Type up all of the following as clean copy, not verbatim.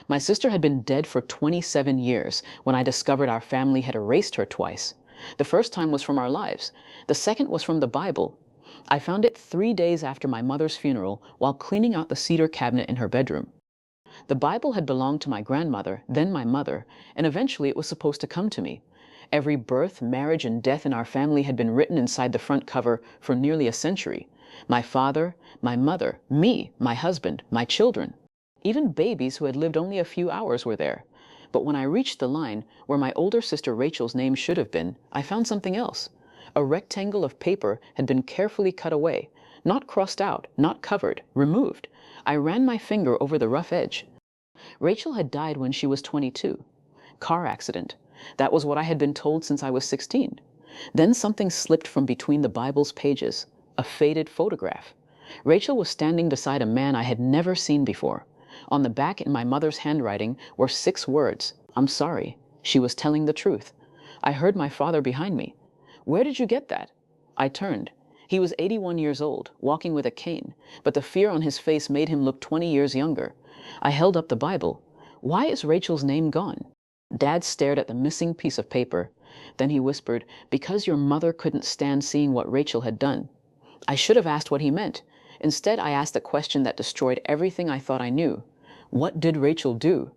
My sister had been dead for 27 years when I discovered our family had erased her twice. The first time was from our lives. The second was from the Bible. I found it 3 days after my mother's funeral while cleaning out the cedar cabinet in her bedroom. The Bible had belonged to my grandmother, then my mother, and eventually it was supposed to come to me. Every birth, marriage, and death in our family had been written inside the front cover for nearly a century. My father, my mother, me, my husband, my children. Even babies who had lived only a few hours were there. But when I reached the line where my older sister Rachel's name should have been, I found something else. A rectangle of paper had been carefully cut away, not crossed out, not covered, removed. I ran my finger over the rough edge. Rachel had died when she was 22. Car accident. That was what I had been told since I was 16. Then something slipped from between the Bible's pages. A faded photograph. Rachel was standing beside a man I had never seen before. On the back in my mother's handwriting were 6 words. I'm sorry. She was telling the truth. I heard my father behind me. Where did you get that? I turned. He was 81 years old, walking with a cane, but the fear on his face made him look 20 years younger. I held up the Bible. Why is Rachel's name gone? Dad stared at the missing piece of paper. Then he whispered, because your mother couldn't stand seeing what Rachel had done. I should have asked what he meant. Instead, I asked a question that destroyed everything I thought I knew. What did Rachel do?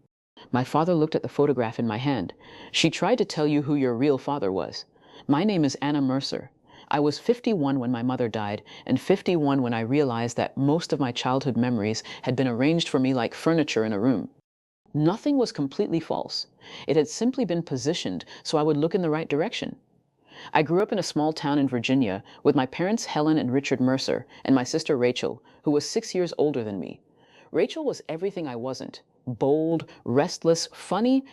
My father looked at the photograph in my hand. She tried to tell you who your real father was. My name is Anna Mercer. I was 51 when my mother died, and 51 when I realized that most of my childhood memories had been arranged for me like furniture in a room. Nothing was completely false. It had simply been positioned so I would look in the right direction. I grew up in a small town in Virginia with my parents Helen and Richard Mercer and my sister Rachel, who was 6 years older than me. Rachel was everything I wasn't. Bold, restless, funny.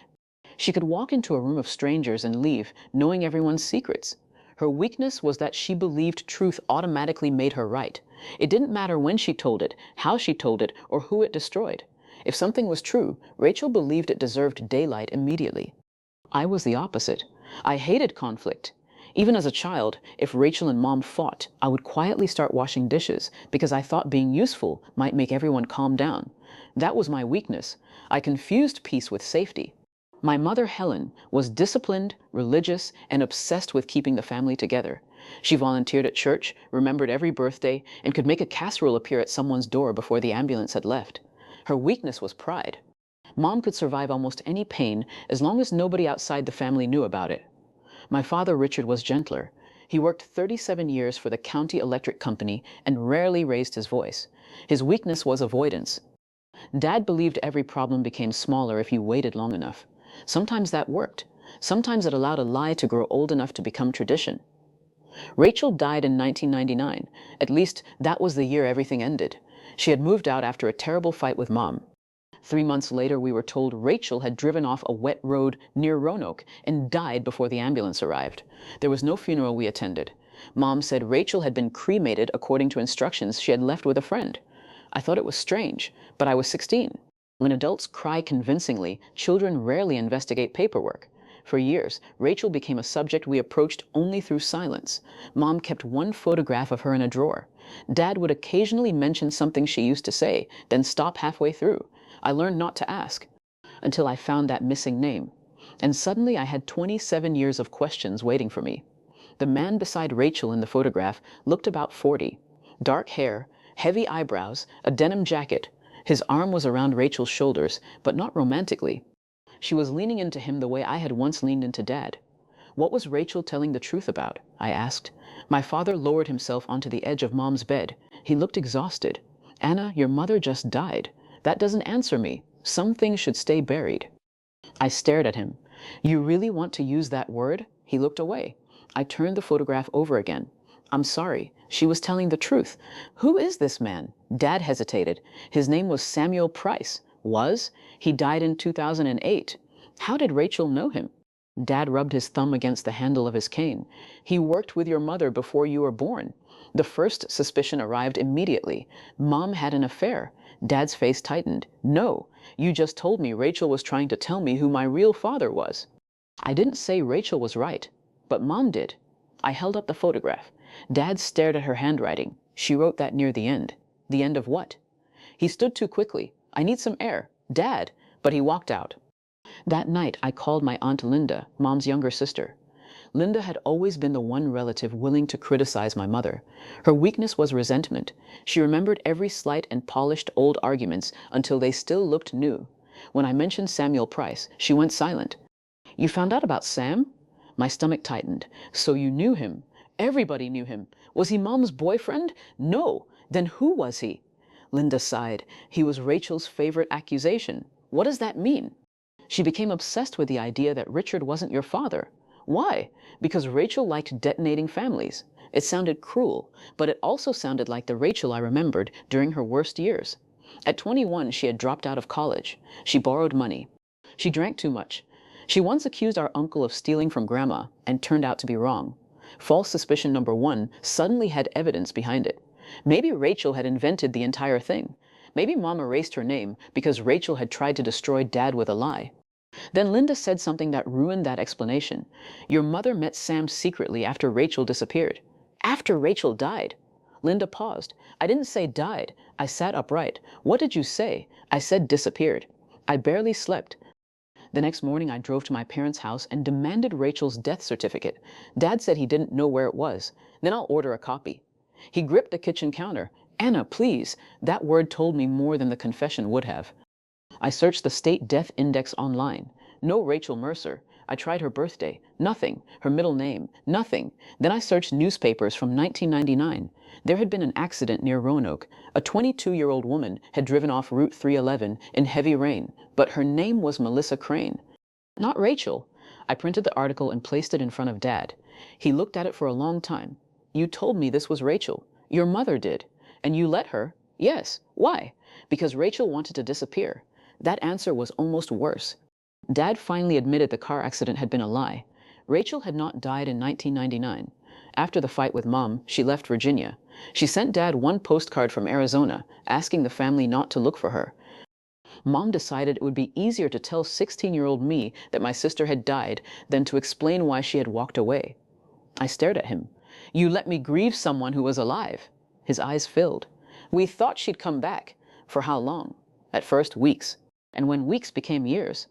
She could walk into a room of strangers and leave, knowing everyone's secrets. Her weakness was that she believed truth automatically made her right. It didn't matter when she told it, how she told it, or who it destroyed. If something was true, Rachel believed it deserved daylight immediately. I was the opposite. I hated conflict. Even as a child, if Rachel and Mom fought, I would quietly start washing dishes because I thought being useful might make everyone calm down. That was my weakness. I confused peace with safety. My mother, Helen, was disciplined, religious, and obsessed with keeping the family together. She volunteered at church, remembered every birthday, and could make a casserole appear at someone's door before the ambulance had left. Her weakness was pride. Mom could survive almost any pain as long as nobody outside the family knew about it. My father, Richard, was gentler. He worked 37 years for the county electric company and rarely raised his voice. His weakness was avoidance. Dad believed every problem became smaller if you waited long enough. Sometimes that worked. Sometimes it allowed a lie to grow old enough to become tradition. Rachel died in 1999. At least that was the year everything ended. She had moved out after a terrible fight with Mom. 3 months later, we were told Rachel had driven off a wet road near Roanoke and died before the ambulance arrived. There was no funeral we attended. Mom said Rachel had been cremated according to instructions she had left with a friend. I thought it was strange, but I was 16. When adults cry convincingly, children rarely investigate paperwork. For years, Rachel became a subject we approached only through silence. Mom kept one photograph of her in a drawer. Dad would occasionally mention something she used to say, then stop halfway through. I learned not to ask, until I found that missing name. And suddenly I had 27 years of questions waiting for me. The man beside Rachel in the photograph looked about 40. Dark hair, heavy eyebrows, a denim jacket. His arm was around Rachel's shoulders, but not romantically. She was leaning into him the way I had once leaned into Dad. What was Rachel telling the truth about? I asked. My father lowered himself onto the edge of Mom's bed. He looked exhausted. Anna, your mother just died. That doesn't answer me. Some things should stay buried. I stared at him. You really want to use that word? He looked away. I turned the photograph over again. I'm sorry. She was telling the truth. Who is this man? Dad hesitated. His name was Samuel Price. Was? He died in 2008. How did Rachel know him? Dad rubbed his thumb against the handle of his cane. He worked with your mother before you were born. The first suspicion arrived immediately. Mom had an affair. Dad's face tightened. No, you just told me Rachel was trying to tell me who my real father was. I didn't say Rachel was right, but Mom did. I held up the photograph. Dad stared at her handwriting. She wrote that near the end. The end of what? He stood too quickly. I need some air. Dad, But he walked out. That night, I called my Aunt Linda, Mom's younger sister. Linda had always been the one relative willing to criticize my mother. Her weakness was resentment. She remembered every slight and polished old arguments until they still looked new. When I mentioned Samuel Price, she went silent. "You found out about Sam?" My stomach tightened. "So you knew him. Everybody knew him. Was he Mom's boyfriend? No. Then who was he?" Linda sighed. "He was Rachel's favorite accusation." "What does that mean?" "She became obsessed with the idea that Richard wasn't your father." "Why?" "Because Rachel liked detonating families." It sounded cruel, but it also sounded like the Rachel I remembered during her worst years. At 21, she had dropped out of college. She borrowed money. She drank too much. She once accused our uncle of stealing from Grandma and turned out to be wrong. False suspicion number one suddenly had evidence behind it. Maybe Rachel had invented the entire thing. Maybe Mom erased her name because Rachel had tried to destroy Dad with a lie. Then Linda said something that ruined that explanation. "Your mother met Sam secretly after Rachel disappeared." "After Rachel died?" Linda paused. "I didn't say died. I sat upright. What did you say?" "I said disappeared." I barely slept. The next morning I drove to my parents' house and demanded Rachel's death certificate. Dad said he didn't know where it was. "Then I'll order a copy." He gripped the kitchen counter. "Anna, please." That word told me more than the confession would have. I searched the state death index online. No Rachel Mercer. I tried her birthday. Nothing. Her middle name. Nothing. Then I searched newspapers from 1999. There had been an accident near Roanoke. A 22-year-old woman had driven off Route 311 in heavy rain, but her name was Melissa Crane. Not Rachel. I printed the article and placed it in front of Dad. He looked at it for a long time. "You told me this was Rachel. Your mother did. And you let her?" "Yes." "Why?" "Because Rachel wanted to disappear." That answer was almost worse. Dad finally admitted the car accident had been a lie. Rachel had not died in 1999. After the fight with Mom, she left Virginia. She sent Dad one postcard from Arizona, asking the family not to look for her. Mom decided it would be easier to tell 16-year-old me that my sister had died than to explain why she had walked away. I stared at him. "You let me grieve someone who was alive." His eyes filled. "We thought she'd come back." "For how long?" "At first, weeks. And when weeks became years."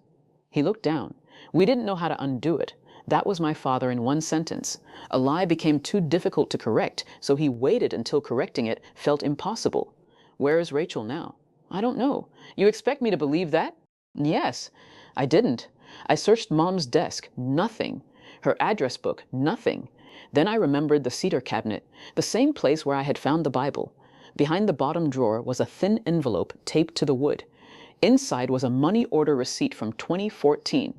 He looked down. "We didn't know how to undo it." That was my father in one sentence. A lie became too difficult to correct, so he waited until correcting it felt impossible. "Where is Rachel now?" "I don't know." "You expect me to believe that?" "Yes." I didn't. I searched Mom's desk. Nothing. Her address book. Nothing. Then I remembered the cedar cabinet, the same place where I had found the Bible. Behind the bottom drawer was a thin envelope taped to the wood. Inside was a money order receipt from 2014.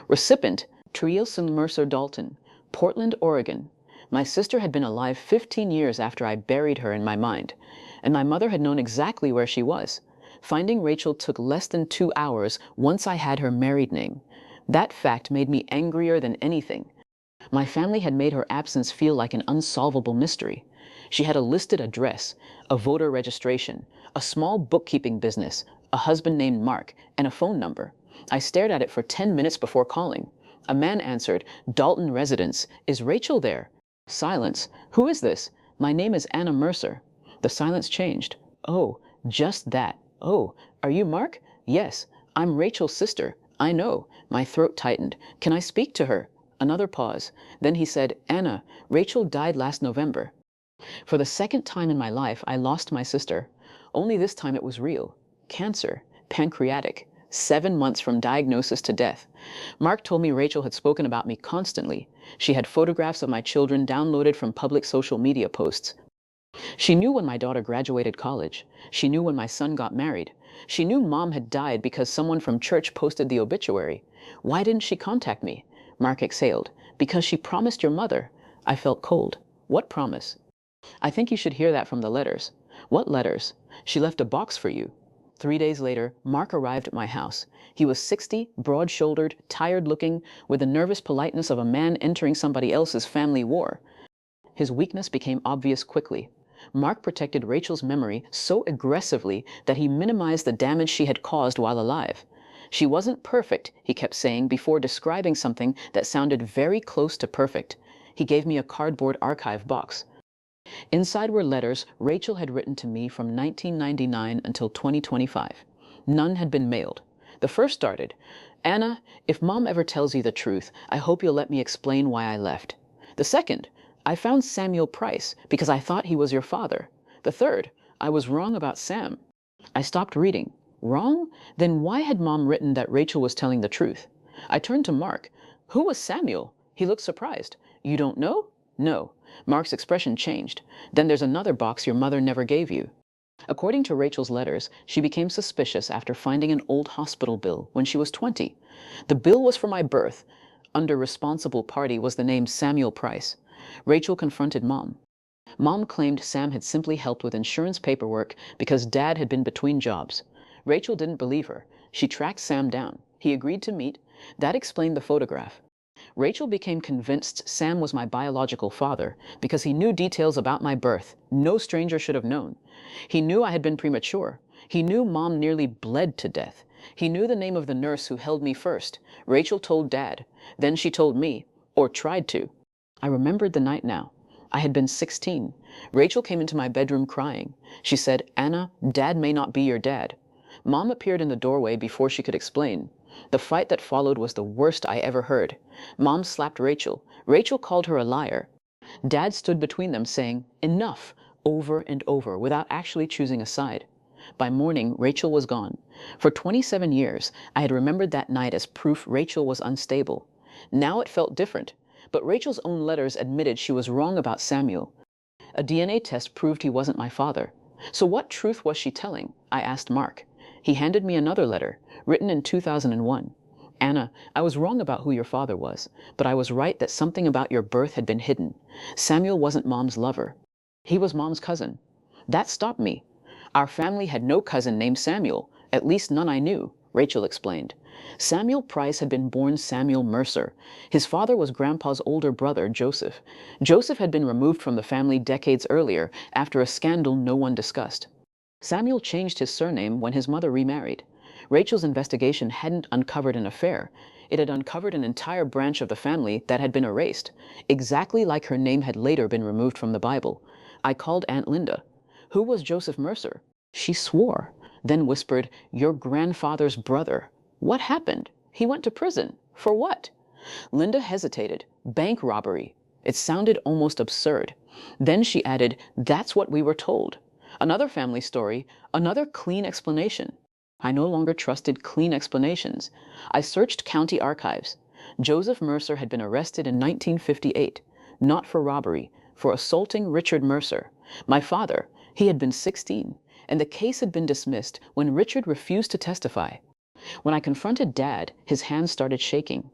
Recipient, Trielson Mercer Dalton, Portland, Oregon. My sister had been alive 15 years after I buried her in my mind, and my mother had known exactly where she was. Finding Rachel took less than 2 hours once I had her married name. That fact made me angrier than anything. My family had made her absence feel like an unsolvable mystery. She had a listed address, a voter registration, a small bookkeeping business, a husband named Mark, and a phone number. I stared at it for 10 minutes before calling. A man answered, "Dalton Residence. Is Rachel there?" Silence. "Who is this?" "My name is Anna Mercer." The silence changed. "Oh, just that. Oh, are you Mark?" "Yes. I'm Rachel's sister." "I know." My throat tightened. "Can I speak to her?" Another pause. Then he said, "Anna, Rachel died last November." For the second time in my life, I lost my sister. Only this time it was real. Cancer. Pancreatic. 7 months from diagnosis to death. Mark told me Rachel had spoken about me constantly. She had photographs of my children downloaded from public social media posts. She knew when my daughter graduated college. She knew when my son got married. She knew Mom had died because someone from church posted the obituary. Why didn't she contact me? Mark exhaled. "Because she promised your mother." I felt cold. "What promise?" "I think you should hear that from the letters." "What letters?" "She left a box for you." 3 days later, Mark arrived at my house. He was 60, broad-shouldered, tired-looking, with the nervous politeness of a man entering somebody else's family war. His weakness became obvious quickly. Mark protected Rachel's memory so aggressively that he minimized the damage she had caused while alive. She wasn't perfect, he kept saying before describing something that sounded very close to perfect. He gave me a cardboard archive box. Inside were letters Rachel had written to me from 1999 until 2025. None had been mailed. The first started, "Anna, if Mom ever tells you the truth, I hope you'll let me explain why I left." The second, "I found Samuel Price because I thought he was your father." The third, "I was wrong about Sam." I stopped reading. Wrong? Then why had Mom written that Rachel was telling the truth? I turned to Mark. "Who was Samuel?" He looked surprised. "You don't know?" "No." Mark's expression changed. "Then there's another box your mother never gave you." According to Rachel's letters, she became suspicious after finding an old hospital bill when she was 20. The bill was for my birth. Under responsible party was the name Samuel Price. Rachel confronted Mom. Mom claimed Sam had simply helped with insurance paperwork because Dad had been between jobs. Rachel didn't believe her. She tracked Sam down. He agreed to meet. That explained the photograph. Rachel became convinced Sam was my biological father because he knew details about my birth no stranger should have known. He knew I had been premature. He knew Mom nearly bled to death. He knew the name of the nurse who held me first. Rachel told Dad. Then she told me, or tried to. I remembered the night now. I had been 16. Rachel came into my bedroom crying. She said, "Anna, Dad may not be your dad." Mom appeared in the doorway before she could explain. The fight that followed was the worst I ever heard. Mom slapped Rachel. Rachel called her a liar. Dad stood between them saying, "Enough," over and over, without actually choosing a side. By morning, Rachel was gone. For 27 years, I had remembered that night as proof Rachel was unstable. Now it felt different, but Rachel's own letters admitted she was wrong about Samuel. A DNA test proved he wasn't my father. So what truth was she telling? I asked Mark. He handed me another letter, written in 2001. "Anna, I was wrong about who your father was, but I was right that something about your birth had been hidden. Samuel wasn't Mom's lover. He was Mom's cousin." That stopped me. Our family had no cousin named Samuel, at least none I knew, Rachel explained. Samuel Price had been born Samuel Mercer. His father was Grandpa's older brother, Joseph. Joseph had been removed from the family decades earlier after a scandal no one discussed. Samuel changed his surname when his mother remarried. Rachel's investigation hadn't uncovered an affair. It had uncovered an entire branch of the family that had been erased, exactly like her name had later been removed from the Bible. I called Aunt Linda. "Who was Joseph Mercer?" She swore, then whispered, "Your grandfather's brother." What happened? He went to prison. For what? Linda hesitated. Bank robbery. It sounded almost absurd. Then she added, "That's what we were told." Another family story, another clean explanation. I no longer trusted clean explanations. I searched county archives. Joseph Mercer had been arrested in 1958, not for robbery, for assaulting Richard Mercer. My father, he had been 16, and the case had been dismissed when Richard refused to testify. When I confronted Dad, his hands started shaking.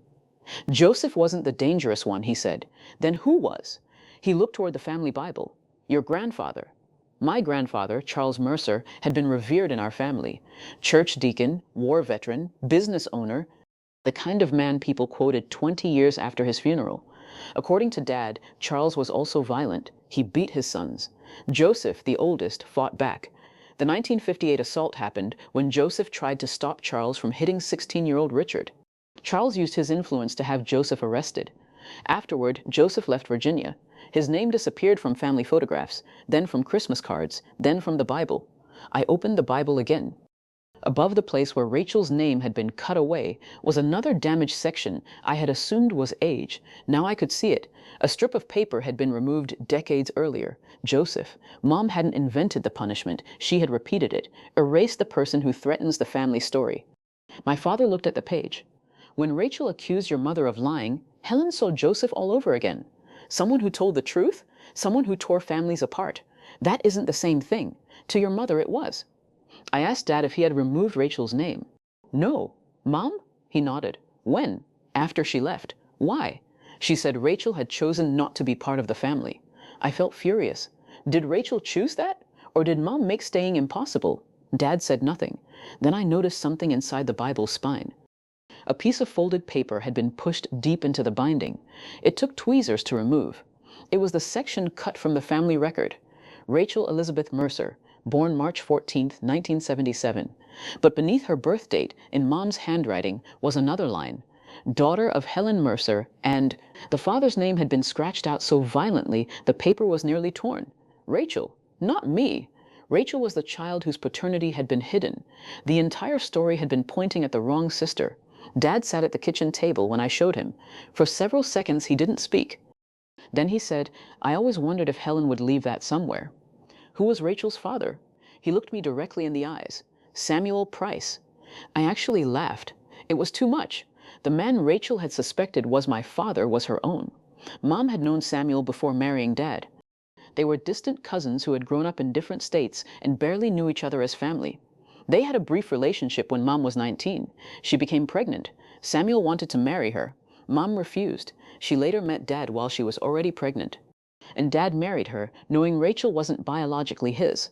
"Joseph wasn't the dangerous one," he said. "Then who was?" He looked toward the family Bible. "Your grandfather." My grandfather, Charles Mercer, had been revered in our family. Church deacon, war veteran, business owner, the kind of man people quoted 20 years after his funeral. According to Dad, Charles was also violent. He beat his sons. Joseph, the oldest, fought back. The 1958 assault happened when Joseph tried to stop Charles from hitting 16-year-old Richard. Charles used his influence to have Joseph arrested. Afterward, Joseph left Virginia. His name disappeared from family photographs, then from Christmas cards, then from the Bible. I opened the Bible again. Above the place where Rachel's name had been cut away was another damaged section I had assumed was age. Now I could see it. A strip of paper had been removed decades earlier. Joseph. Mom hadn't invented the punishment. She had repeated it. Erase the person who threatens the family story. My father looked at the page. When Rachel accused your mother of lying, Helen saw Joseph all over again. Someone who told the truth? Someone who tore families apart. That isn't the same thing. To your mother it was. I asked Dad if he had removed Rachel's name. "No." "Mom?" He nodded. "When?" "After she left." "Why?" She said Rachel had chosen not to be part of the family. I felt furious. Did Rachel choose that? Or did Mom make staying impossible? Dad said nothing. Then I noticed something inside the Bible's spine. A piece of folded paper had been pushed deep into the binding. It took tweezers to remove. It was the section cut from the family record. Rachel Elizabeth Mercer, born March 14, 1977. But beneath her birth date, in Mom's handwriting, was another line. Daughter of Helen Mercer, and the father's name had been scratched out so violently the paper was nearly torn. Rachel, not me. Rachel was the child whose paternity had been hidden. The entire story had been pointing at the wrong sister. Dad sat at the kitchen table when I showed him. For several seconds he didn't speak. Then he said, "I always wondered if Helen would leave that somewhere." Who was Rachel's father? He looked me directly in the eyes. Samuel Price. I actually laughed. It was too much. The man Rachel had suspected was my father was her own. Mom had known Samuel before marrying Dad. They were distant cousins who had grown up in different states and barely knew each other as family. They had a brief relationship when Mom was 19. She became pregnant. Samuel wanted to marry her. Mom refused. She later met Dad while she was already pregnant. And Dad married her, knowing Rachel wasn't biologically his.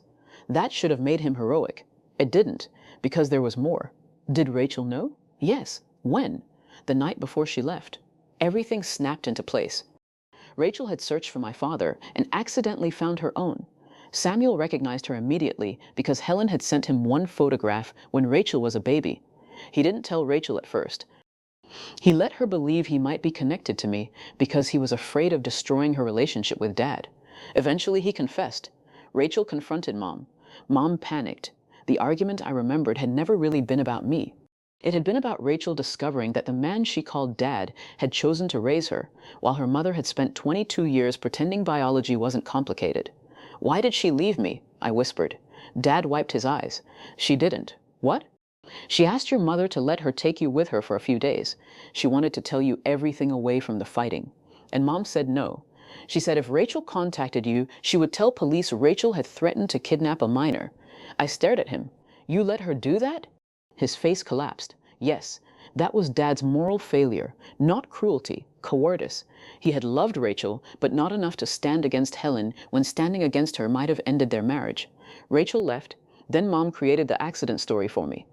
That should have made him heroic. It didn't, because there was more. Did Rachel know? Yes. When? The night before she left. Everything snapped into place. Rachel had searched for my father and accidentally found her own. Samuel recognized her immediately because Helen had sent him one photograph when Rachel was a baby. He didn't tell Rachel at first. He let her believe he might be connected to me because he was afraid of destroying her relationship with Dad. Eventually he confessed. Rachel confronted Mom. Mom panicked. The argument I remembered had never really been about me. It had been about Rachel discovering that the man she called Dad had chosen to raise her, while her mother had spent 22 years pretending biology wasn't complicated. "Why did she leave me?" I whispered. Dad wiped his eyes. "She didn't." "What?" "She asked your mother to let her take you with her for a few days. She wanted to tell you everything away from the fighting. And Mom said no. She said if Rachel contacted you, she would tell police Rachel had threatened to kidnap a minor." I stared at him. "You let her do that?" His face collapsed. Yes, that was Dad's moral failure, not cruelty, cowardice. He had loved Rachel, but not enough to stand against Helen when standing against her might have ended their marriage. Rachel left, then Mom created the accident story for me.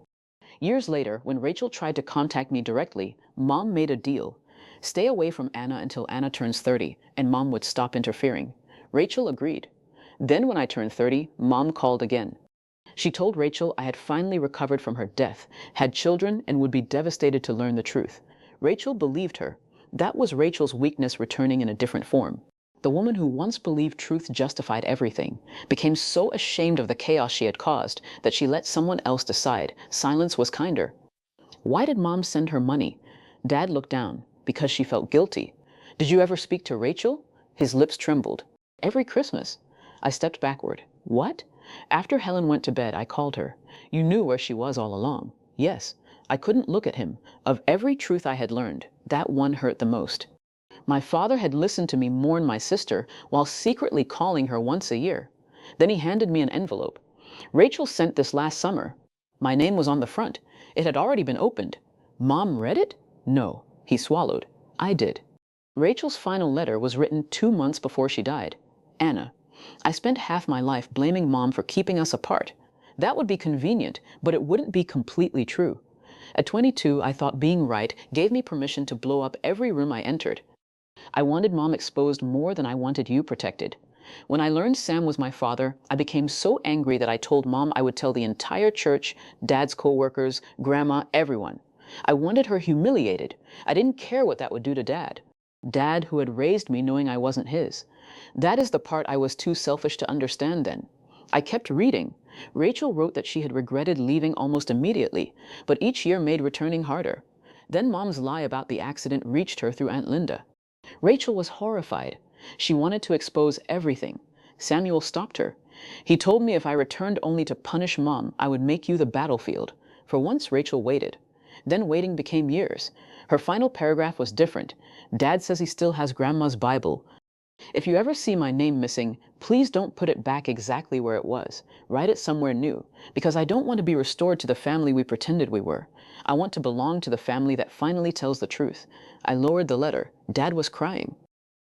Years later, when Rachel tried to contact me directly, Mom made a deal. Stay away from Anna until Anna turns 30, and Mom would stop interfering. Rachel agreed. Then when I turned 30, Mom called again. She told Rachel I had finally recovered from her death, had children, and would be devastated to learn the truth. Rachel believed her. That was Rachel's weakness returning in a different form. The woman who once believed truth justified everything became so ashamed of the chaos she had caused that she let someone else decide silence was kinder. Why did Mom send her money? Dad looked down. Because she felt guilty. Did you ever speak to Rachel? His lips trembled. Every Christmas. I stepped backward. What? After Helen went to bed, I called her. You knew where she was all along. Yes. I couldn't look at him. Of every truth I had learned, that one hurt the most. My father had listened to me mourn my sister while secretly calling her once a year. Then he handed me an envelope. Rachel sent this last summer. My name was on the front. It had already been opened. Mom read it? No. He swallowed. I did. Rachel's final letter was written 2 months before she died. Anna, I spent half my life blaming Mom for keeping us apart. That would be convenient, but it wouldn't be completely true. At 22, I thought being right gave me permission to blow up every room I entered. I wanted Mom exposed more than I wanted you protected. When I learned Sam was my father, I became so angry that I told Mom I would tell the entire church, Dad's co-workers, Grandma, everyone. I wanted her humiliated. I didn't care what that would do to Dad. Dad, who had raised me knowing I wasn't his. That is the part I was too selfish to understand then. I kept reading. Rachel wrote that she had regretted leaving almost immediately, but each year made returning harder. Then Mom's lie about the accident reached her through Aunt Linda. Rachel was horrified. She wanted to expose everything. Samuel stopped her. He told me if I returned only to punish Mom, I would make you the battlefield. For once, Rachel waited. Then waiting became years. Her final paragraph was different. Dad says he still has Grandma's Bible. If you ever see my name missing, please don't put it back exactly where it was. Write it somewhere new, because I don't want to be restored to the family we pretended we were. I want to belong to the family that finally tells the truth. I lowered the letter. Dad was crying.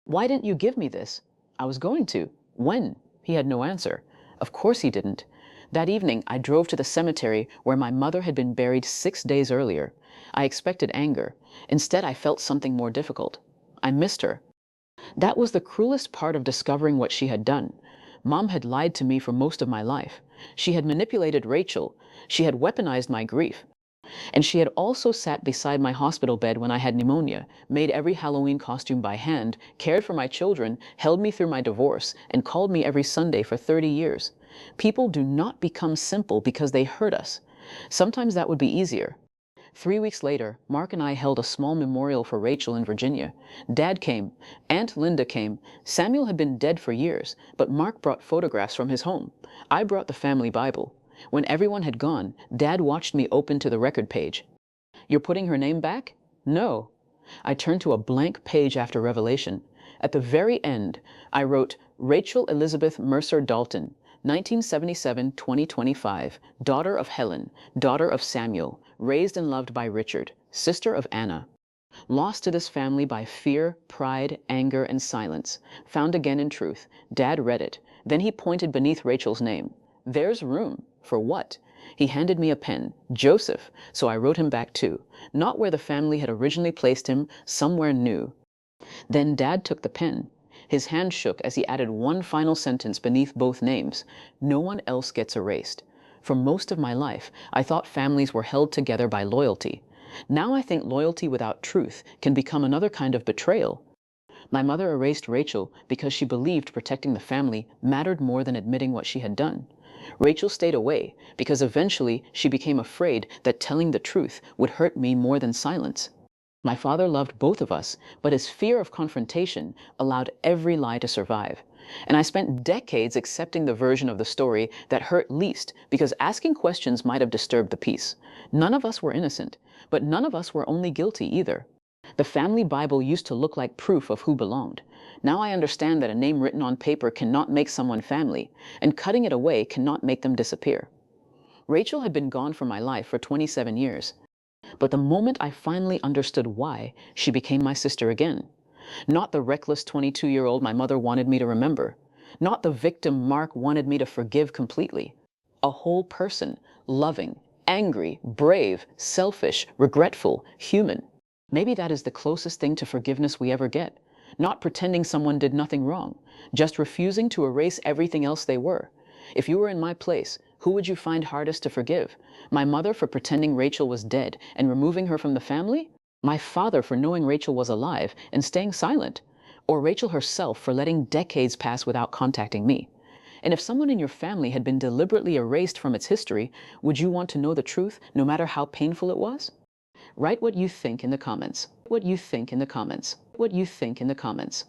Why didn't you give me this? I was going to. When? He had no answer. Of course he didn't. That evening, I drove to the cemetery where my mother had been buried 6 days earlier. I expected anger. Instead, I felt something more difficult. I missed her. That was the cruelest part of discovering what she had done. Mom had lied to me for most of my life. She had manipulated Rachel. She had weaponized my grief. And she had also sat beside my hospital bed when I had pneumonia, made every Halloween costume by hand, cared for my children, held me through my divorce, and called me every Sunday for 30 years. People do not become simple because they hurt us. Sometimes that would be easier. 3 weeks later, Mark and I held a small memorial for Rachel in Virginia. Dad came. Aunt Linda came. Samuel had been dead for years, but Mark brought photographs from his home. I brought the family Bible. When everyone had gone, Dad watched me open to the record page. "You're putting her name back?" "No." I turned to a blank page after Revelation. At the very end, I wrote, "Rachel Elizabeth Mercer Dalton, 1977-2025, daughter of Helen, daughter of Samuel, raised and loved by Richard, sister of Anna. Lost to this family by fear, pride, anger, and silence. Found again in truth." Dad read it. Then he pointed beneath Rachel's name. "There's room. For what?" He handed me a pen. "Joseph." So I wrote him back too. Not where the family had originally placed him, somewhere new. Then Dad took the pen. His hand shook as he added one final sentence beneath both names. "No one else gets erased." For most of my life, I thought families were held together by loyalty. Now I think loyalty without truth can become another kind of betrayal. My mother erased Rachel because she believed protecting the family mattered more than admitting what she had done. Rachel stayed away because eventually she became afraid that telling the truth would hurt me more than silence. My father loved both of us, but his fear of confrontation allowed every lie to survive. And I spent decades accepting the version of the story that hurt least because asking questions might have disturbed the peace. None of us were innocent, but none of us were only guilty either. The family Bible used to look like proof of who belonged. Now I understand that a name written on paper cannot make someone family, and cutting it away cannot make them disappear. Rachel had been gone from my life for 27 years. But the moment I finally understood why, she became my sister again. Not the reckless 22-year-old my mother wanted me to remember. Not the victim Mark wanted me to forgive completely. A whole person, loving, angry, brave, selfish, regretful, human. Maybe that is the closest thing to forgiveness we ever get. Not pretending someone did nothing wrong, just refusing to erase everything else they were. If you were in my place, who would you find hardest to forgive? My mother for pretending Rachel was dead and removing her from the family? My father for knowing Rachel was alive and staying silent? Or Rachel herself for letting decades pass without contacting me? And if someone in your family had been deliberately erased from its history, would you want to know the truth no matter how painful it was? Write what you think in the comments. What you think in the comments. What you think in the comments.